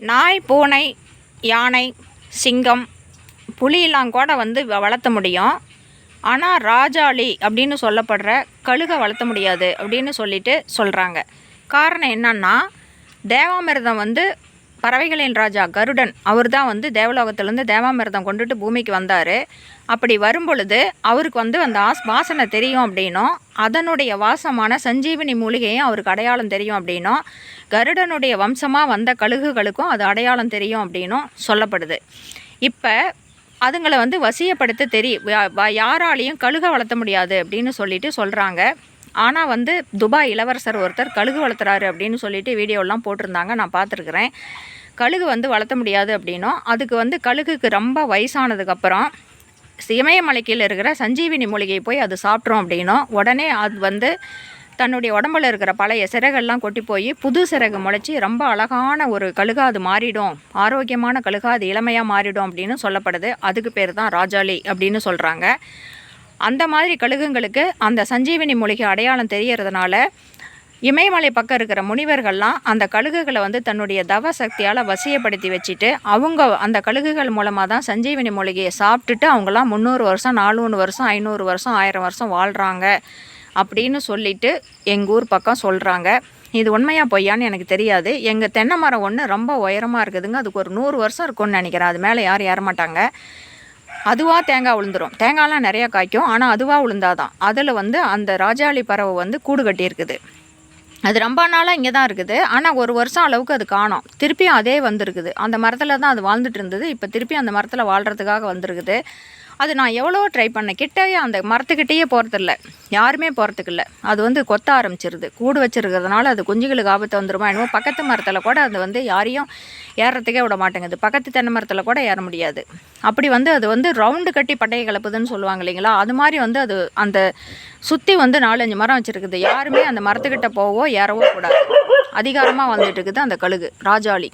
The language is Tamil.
நாய், பூனை, யானை, சிங்கம், புலியெல்லாம் கூட வளர்த்த முடியும். ஆனால் ராஜாளி அப்படின்னு சொல்லப்படுற கழுகை வளர்த்த முடியாது அப்படின்னு சொல்கிறாங்க. காரணம் என்னன்னா, தேவாமிர்தம் பறவைகளின் ராஜா கருடன் அவர் தான் தேவலோகத்திலேருந்து தேவாமிர்தம் கொண்டுட்டு பூமிக்கு வந்தார். அப்படி வரும்பொழுது அவருக்கு அந்த வாசனை தெரியும் அப்படின்னும், அதனுடைய வாசமான சஞ்சீவினி மூலிகையும் அவருக்கு அடையாளம் தெரியும் அப்படின்னும், கருடனுடைய வம்சமாக வந்த கழுகுகளுக்கும் அது அடையாளம் தெரியும் அப்படின்னும் சொல்லப்படுது. இப்போ அதுங்களை வசியப்படுத்த யாராலையும் கழுகை வளர்த்த முடியாது அப்படின்னு சொல்கிறாங்க. ஆனால் துபாய் இளவரசர் ஒருத்தர் கழுகு வளர்த்துறாரு அப்படின்னு வீடியோலாம் போட்டிருந்தாங்க, நான் பார்த்துருக்குறேன். கழுகு வளர்த்த முடியாது அப்படின்னும், அதுக்கு கழுகுக்கு ரொம்ப வயசானதுக்கப்புறம் இமயமலைக்கீழ இருக்கிற சஞ்சீவினி மூலிகையை போய் அது சாப்பிட்றோம் அப்படின்னும், உடனே அது தன்னுடைய உடம்புல இருக்கிற பழைய சிறகெல்லாம் கொட்டி போய் புது சிறகு முளைச்சி ரொம்ப அழகான ஒரு கழுகா அது மாறிடும், ஆரோக்கியமான கழுகா அது இளமையாக மாறிடும் அப்படின்னு சொல்லப்படுது. அதுக்கு பேர் தான் ராஜாளி அப்படின்னு சொல்கிறாங்க. அந்த மாதிரி கழுகுங்களுக்கு அந்த சஞ்சீவினி மூலிகை அடையாளம் தெரியறதுனால இமயமலை பக்கம் இருக்கிற முனிவர்கள்லாம் அந்த கழுகுகளை தன்னுடைய தவ சக்தியால் வசியப்படுத்தி வச்சுட்டு அவங்க அந்த கழுகுகள் மூலமாக தான் சஞ்சீவினி மூலிகையை சாப்பிட்டுட்டு அவங்களாம் 300 வருஷம் 400 வருஷம் 500 வருஷம் 1000 வருஷம் வாழ்கிறாங்க அப்படின்னு எங்கள் ஊர் பக்கம் சொல்கிறாங்க. இது உண்மையாக பொய்யான்னு எனக்கு தெரியாது. எங்கள் தென்னை மரம் ஒன்று ரொம்ப உயரமாக இருக்குதுங்க, அதுக்கு ஒரு 100 வருஷம் இருக்கும்னு நினைக்கிறேன். அது மேலே யாரும் ஏறமாட்டாங்க. அதுவாக தேங்காய் விழுந்துடும். தேங்காய்லாம் நிறையா காய்க்கும், ஆனால் அதுவாக விழுந்தாதான். அதில் அந்த ராஜாளி பறவை கூடு கட்டியிருக்குது. அது ரொம்ப நாளாக இங்கே தான் இருக்குது. ஆனால் 1 வருஷம் அளவுக்கு அது காணோம். திருப்பியும் அதே வந்திருக்குது. அந்த மரத்தில் தான் அது வாழ்ந்துட்டு இருந்தது. இப்போ திருப்பி அந்த மரத்தில் வாழ்கிறதுக்காக வந்திருக்குது. அது நான் எவ்வளோ ட்ரை பண்ணேன், கிட்டேயே அந்த மரத்துக்கிட்டேயே போகிறதில்ல, யாருமே போகிறதுக்கு இல்லை. அது கொத்த ஆரம்பிச்சிருது. கூடு வச்சுருக்கிறதுனால அது குஞ்சுகளுக்கு ஆபத்து வந்துடுமா என்னவோ. பக்கத்து மரத்தில் கூட அது யாரையும் ஏறுறதுக்கே விட மாட்டேங்குது. பக்கத்து தென்னை மரத்தில் கூட ஏற முடியாது. அப்படி அது ரவுண்டு கட்டி பட்டையை கிளப்புதுன்னு சொல்லுவாங்க இல்லைங்களா, அது மாதிரி அது அந்த சுற்றி 4-5 மரம் வச்சுருக்குது. யாருமே அந்த மரத்துக்கிட்ட போவோ ஏறவோ கூடாது. அதிகாரமாக வந்துட்டு இருக்குது அந்த கழுகு ராஜாளி.